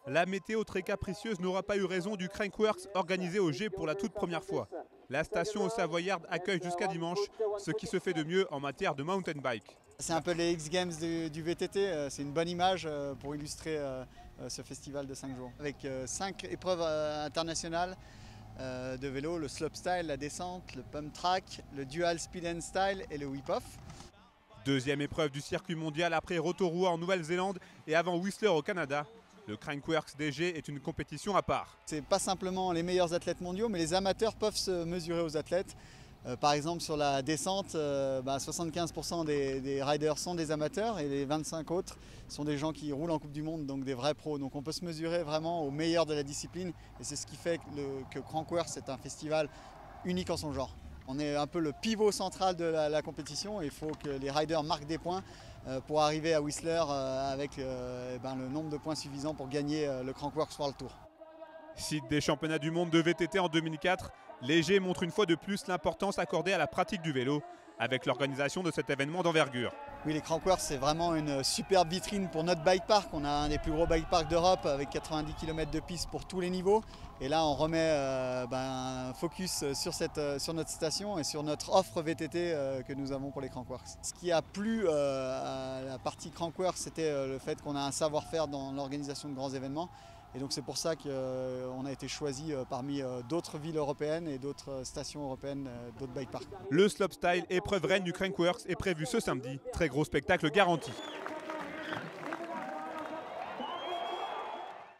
La météo très capricieuse n'aura pas eu raison du Crankworx organisé au G pour la toute première fois. La station au Savoyard accueille jusqu'à dimanche ce qui se fait de mieux en matière de mountain bike. C'est un peu les X Games du VTT, c'est une bonne image pour illustrer ce festival de 5 jours. Avec 5 épreuves internationales de vélo, le slopestyle, la descente, le pump track, le dual speed and style et le whip-off. Deuxième épreuve du circuit mondial après Rotorua en Nouvelle-Zélande et avant Whistler au Canada. Le Crankworx DG est une compétition à part. C'est pas simplement les meilleurs athlètes mondiaux, mais les amateurs peuvent se mesurer aux athlètes. Par exemple, sur la descente, 75% des riders sont des amateurs et les 25 autres sont des gens qui roulent en Coupe du Monde, donc des vrais pros. Donc on peut se mesurer vraiment aux meilleurs de la discipline et c'est ce qui fait que Crankworx est un festival unique en son genre. On est un peu le pivot central de la compétition et il faut que les riders marquent des points pour arriver à Whistler avec le nombre de points suffisant pour gagner le Crankworx World Tour. Site des championnats du monde de VTT en 2004, Léger montre une fois de plus l'importance accordée à la pratique du vélo avec l'organisation de cet événement d'envergure. Oui, les Crankworx, c'est vraiment une superbe vitrine pour notre bike park. On a un des plus gros bike parks d'Europe avec 90 km de piste pour tous les niveaux. Et là, on remet un focus sur notre station et sur notre offre VTT que nous avons pour les Crankworx. Ce qui a plu à la partie Crankworx, c'était le fait qu'on a un savoir-faire dans l'organisation de grands événements. Et donc c'est pour ça qu'on a été choisi parmi d'autres villes européennes et d'autres stations européennes, d'autres bike parks. Le slopestyle, épreuve reine du Crankworx, est prévu ce samedi. Très gros spectacle garanti.